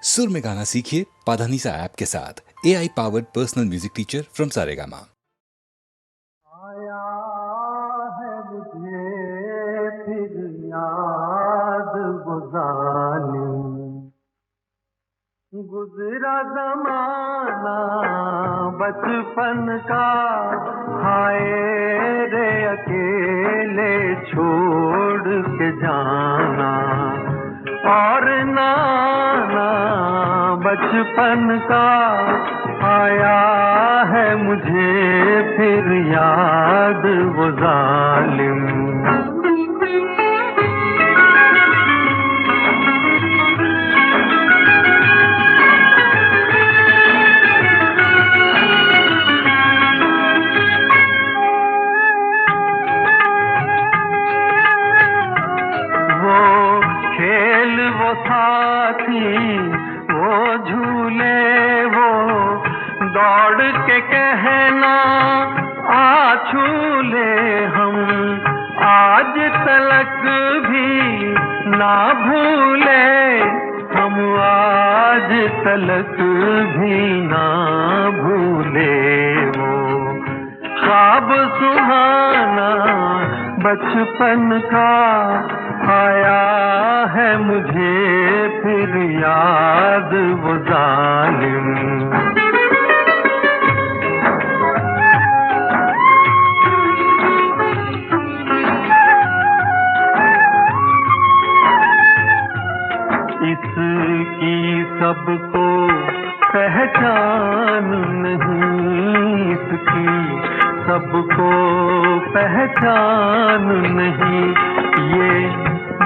सुर में गाना सीखिए पाधानीसा ऐप के साथ। AI powered personal music teacher from Saregama. आया है मुझे फिर याद वो जालिम, गुजरा जमाना बचपन का, हाय रे अकेले छोड़ के जाना। और नाना बचपन का आया है मुझे फिर याद वो जालिम। वो साथी वो झूले वो दौड़ के कहना आ झूले, हम आज तलक भी ना भूले, हम आज तलक भी ना भूले। वो ख्वाब सुहाना बचपन का आया है मुझे फिर याद वो जालिम। इसकी सबको पहचान नहीं, इसकी सबको पहचान नहीं। ये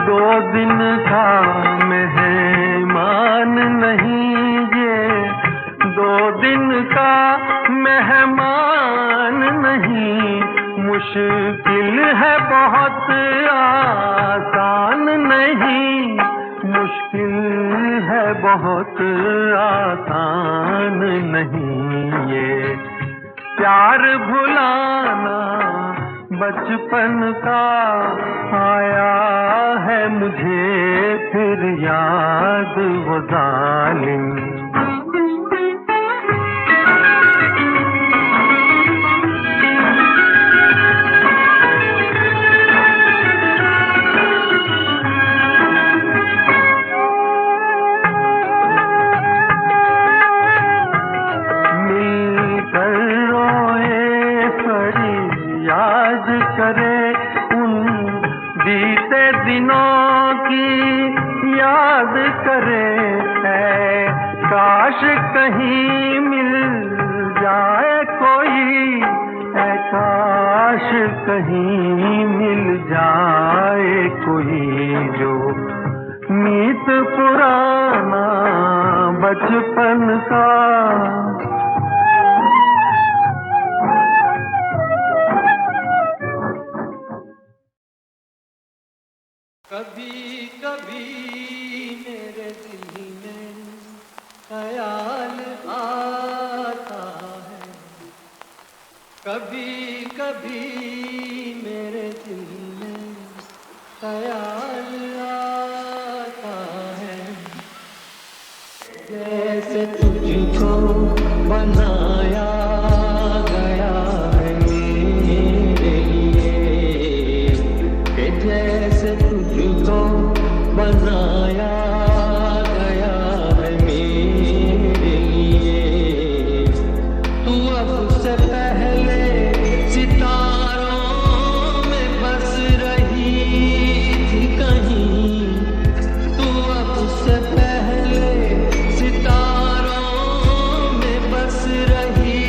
2 दिन का मेहमान नहीं, ये 2 दिन का मेहमान नहीं। मुश्किल है बहुत आसान नहीं, मुश्किल है बहुत आसान नहीं। ये प्यार भुलाना बचपन का आया है मुझे फिर याद वो जालिम। याद करे उन बीते दिनों की याद करे, है काश कहीं मिल जाए कोई, है काश कहीं मिल जाए कोई, जो मीत पुराना बचपन का। कभी कभी मेरे दिल में ख्याल आता है, कभी कभी मेरे दिल में ख्याल आता है। जैसे तुझको बनाया गया है मेरे लिए, कि जैसे तुझको बनाया गया है मेरे लिए। तू अब से पहले सितारों में बस रही थी कहीं, तू अब से पहले सितारों में बस रही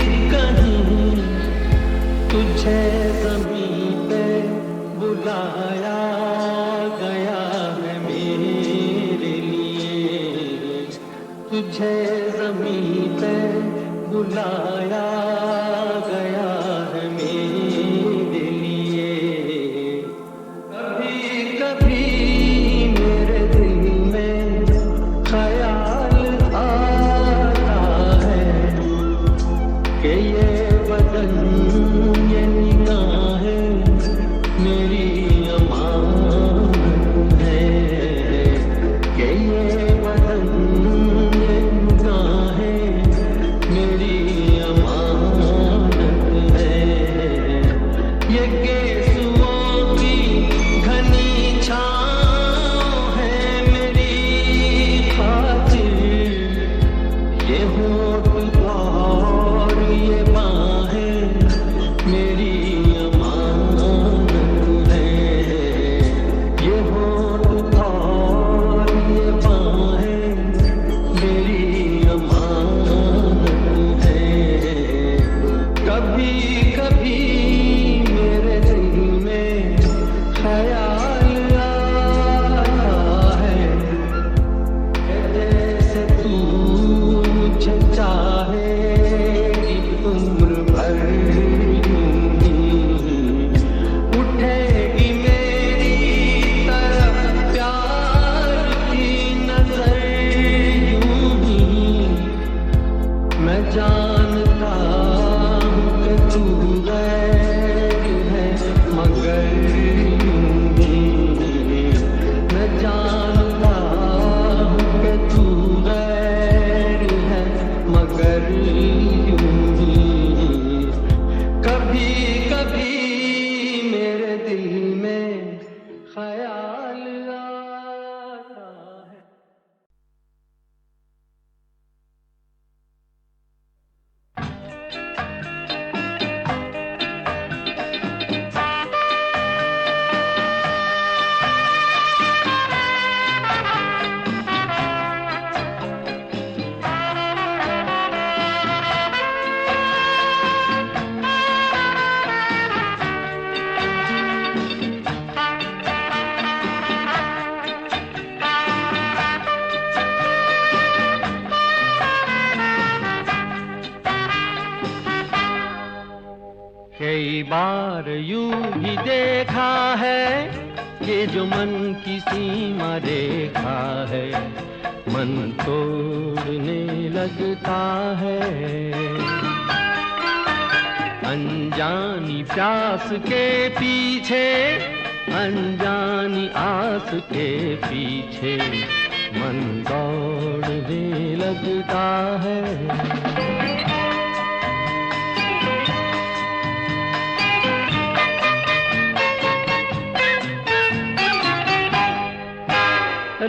थी कहीं। तुझे ज़मीं पे बुलाया गया है मेरे लिए, तुझे ज़मीं पे बुलाया गया है मेरे लिए। कभी कभी मेरे दिल में ख्याल आता है कि ये बदन ये निगाहें मेरी अमान है, कि ये बदन तू मुझे चाहेगी उम्र भर यूं ही उठेगी मेरी तरफ प्यार की नजर यूं ही मैं जानता हूँ कि तू गैर है मगर यूं ही मैं जानता हूँ कि तू गैर है मगर यूं ही कभी कभी मेरे दिल में ख्याल आता है। कई बार यूं ही देखा है ये जो मन की सीमा रेखा है मन तोड़ने लगता है अनजानी प्यास के पीछे अनजानी आस के पीछे मन दौड़ने लगता है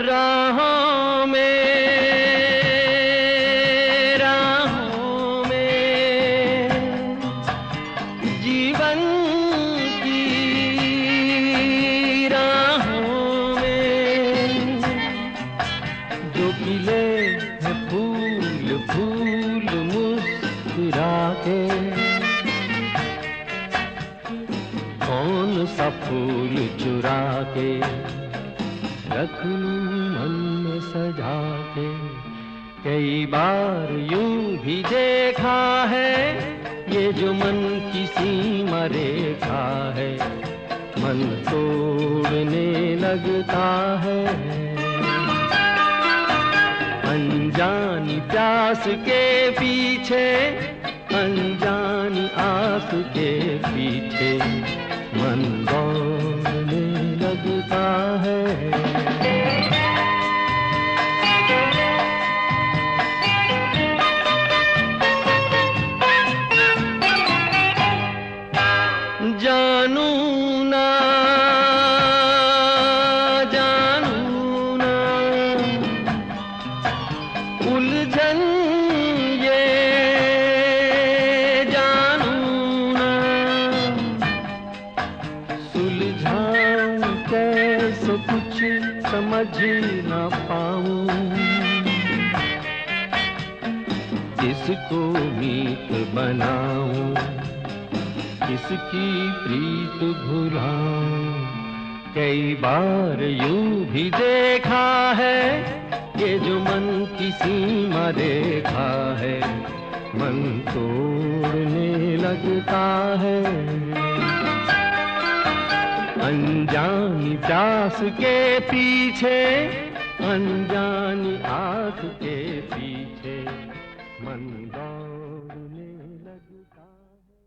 राहों में जीवन की राहों में जो खिले हैं फूल फूल मुस्कुरा के कौन सा फूल चुरा के रख लूं मन में सजा के कई बार यूं भी देखा है ये जो मन की सीमा रेखा है मन तोड़ने लगता है अनजानी प्यास के पीछे अनजानी आस के पीछे मन दौड़ने लगता है जानू ना उलझन ये जानू ना सुलझाऊं कैसे कुछ समझ ना पाऊं किसको मीत बनाऊं किसकी प्रीत भुलाऊं कई बार यूं भी देखा है ये जो मन की सीमा रेखा है मन तोड़ने लगता है अनजानी प्यास के पीछे अनजानी आस के पीछे मन दौड़ने लगता है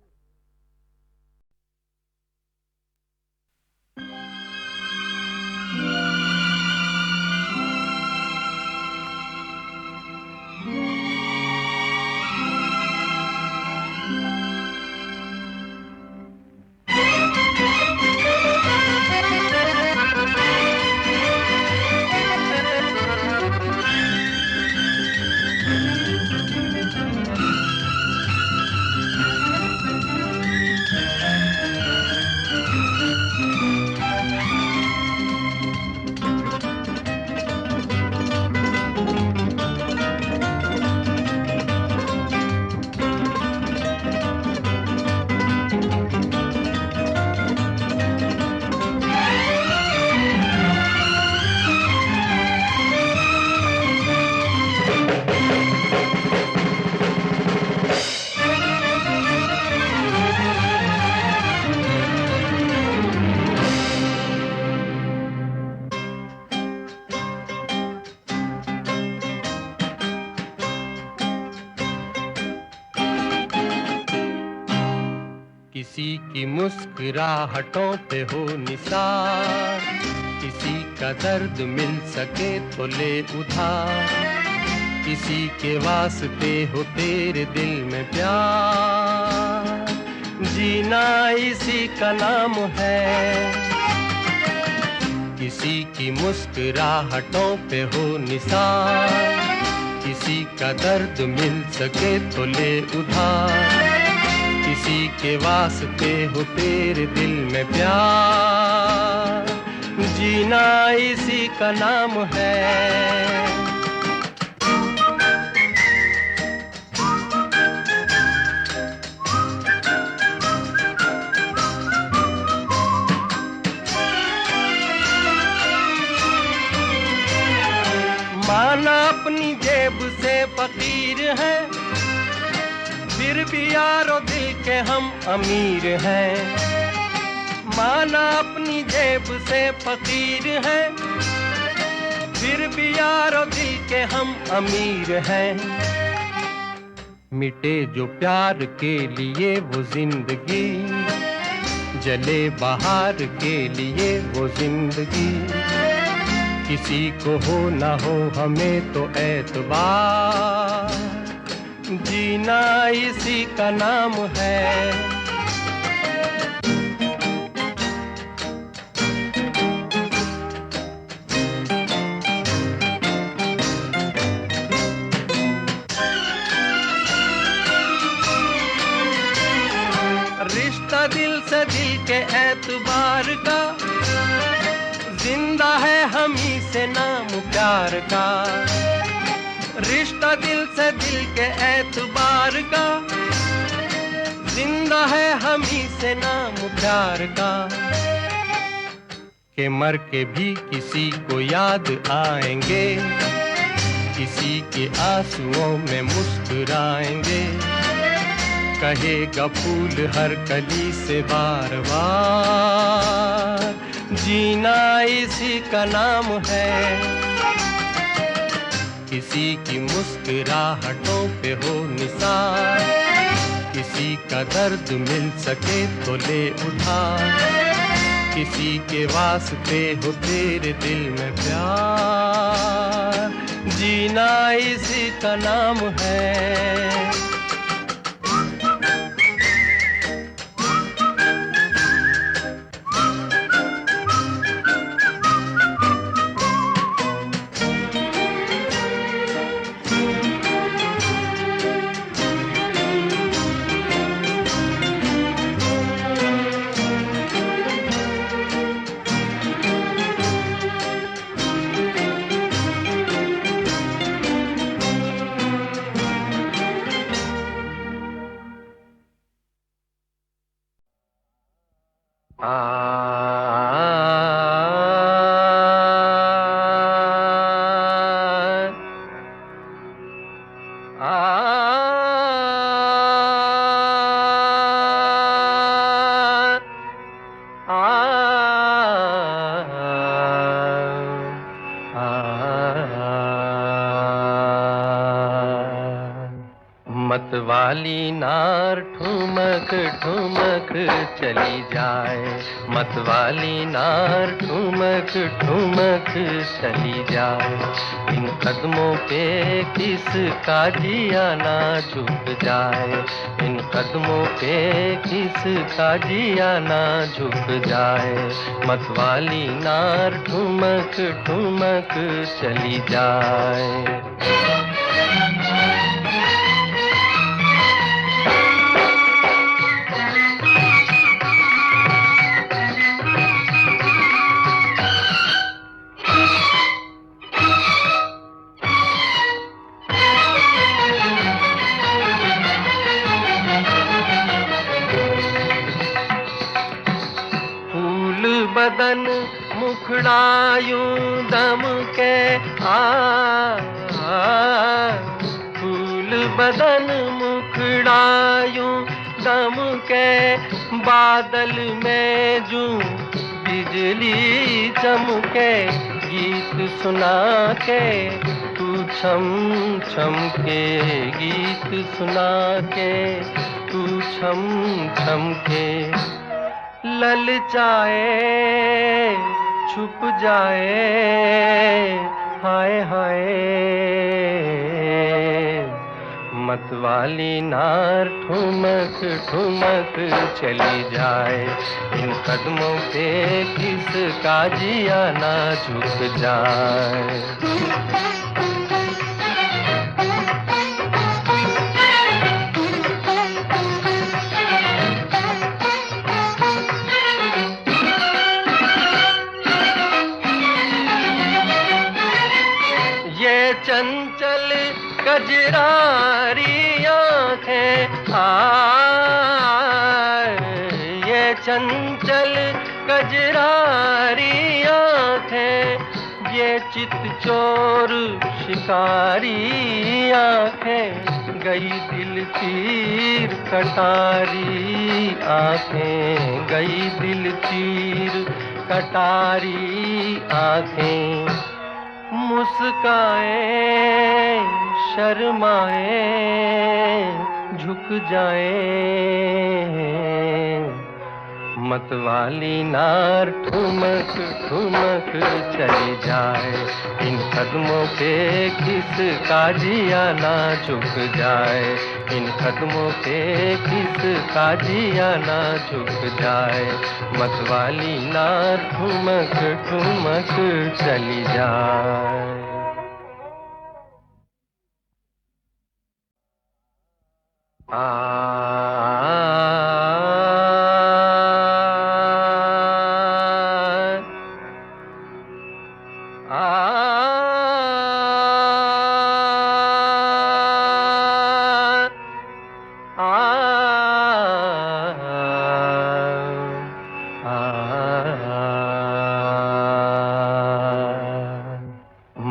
की मुस्कुराहटों पे हो निसार, किसी का दर्द मिल सके तो ले उधार, किसी के वास्ते हो तेरे दिल में प्यार, जीना इसी का नाम है। किसी की मुस्कुराहटों पे हो निसार, किसी का दर्द मिल सके तो ले उधार, किसी के वास्ते हो तेरे दिल में प्यार, जीना इसी का नाम है। माना अपनी जेब से फकीर है, फिर भी यारो दिल के हम अमीर हैं। माना अपनी जेब से फकीर है, फिर भी यारो दिल के हम अमीर हैं। मिटे जो प्यार के लिए वो जिंदगी, जले बहार के लिए वो जिंदगी, किसी को हो ना हो हमें तो एतबार, जीना इसी का नाम है। रिश्ता दिल से दिल के एतबार का, जिंदा है हम ही से नाम प्यार का। रिश्ता दिल से दिल के एतबार का, जिंदा है हम ही से नाम प्यार का। के मर के भी किसी को याद आएंगे, किसी के आंसुओं में मुस्कुराएंगे, कहेगा फूल हर कली से बार बार, जीना इसी का नाम है। किसी की मुस्कुराहटों पे हो निसार, किसी का दर्द मिल सके तो ले उधार, किसी के वास्ते हो तेरे दिल में प्यार, जीना इसी का नाम है। मतवाली नार ठुमक ठुमक चली जाए, मतवाली नार ठुमक ठुमक चली जाए, इन कदमों पे किसका जिया ना झुक जाए, इन कदमों पे किसका जिया ना झुक जाए, मतवाली नार ठुमक ठुमक चली जाए। बदन मुखड़ा यूं दम के फूल बदन मुखड़ा यूं दम के, बादल में जूं बिजली चमके, गीत सुना के तू छम छम के, गीत सुना के तू छम छम के ललचाए छुप जाए हाय हाय मतवाली नार ठुमक ठुमक चली जाए इन कदमों पे किसका जिया ना झुक जाए। ये चंचल कजरारी आँखें ये चंचल कजरारी आँखें ये चित चोर शिकारी आँखें गई दिल तीर कटारी आँखें गई दिल तीर कटारी आँखें मुस्काए शर्माए झुक जाए मतवाली नार ठुमक ठुमक चली जाए इन कदमों पे किसका जिया ना झुक जाए इन कदमों पे किसका जिया ना झुक जाए मतवाली नार ठुमक ठुमक चली जाए।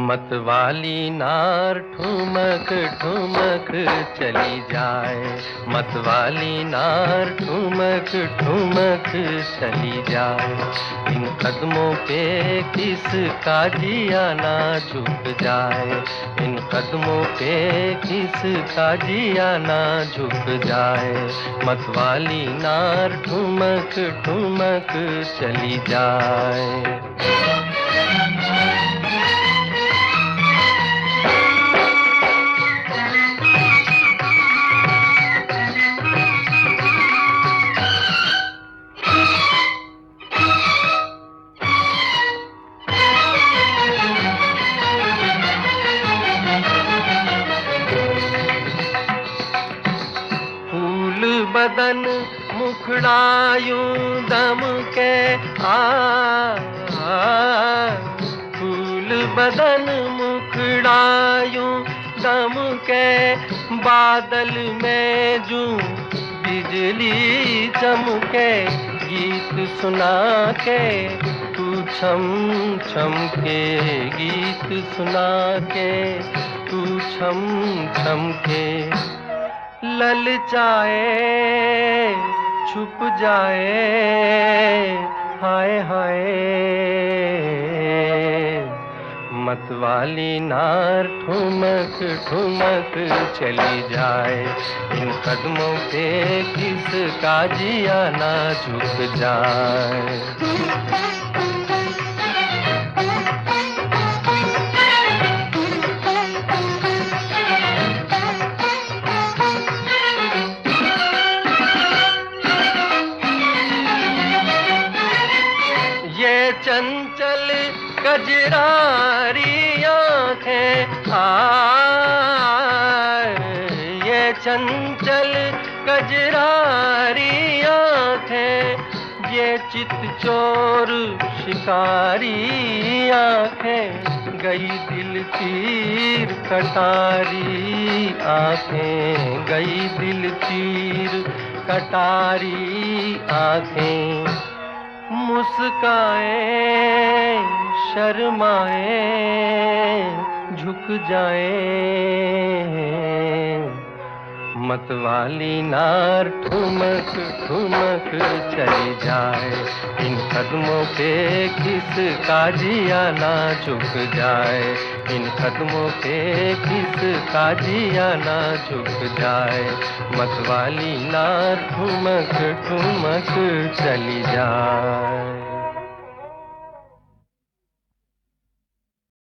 मतवाली नार ठुमक ठुमक चली जाए मतवाली नार ठुमक ठुमक चली जाए इन कदमों पे किसका जिया ना झुक जाए इन कदमों पे किसका जिया ना झुक जाए मतवाली नार ठुमक ठुमक चली जाए। बदन मुखड़ा यूं दम के फूल बदन मुखड़ा यूं दम के बादल में जूं बिजली चमके गीत सुना के तू छम छम के गीत सुना के तू छम छम के ललचाए छुप जाए हाय हाय मतवाली नार ठुमक ठुमक चली जाए इन कदमों पे किसका जिया ना झुक जाए। चंचल कजरारी आँखें ये चंचल कजरारी आँखें ये चित चोर शिकारी आँखें गई दिल तीर कटारी आँखें गई दिल तीर कटारी आँखें मुस्काए शर्माए झुक जाए मतवाली नार ठुमक ठुमक चली जाए इन कदमों पे किसका जिया ना झुक जाए इन कदमों पे किसका का जिया ना झुक जाए, मतवाली नार ठुमक ठुमक चली जाए।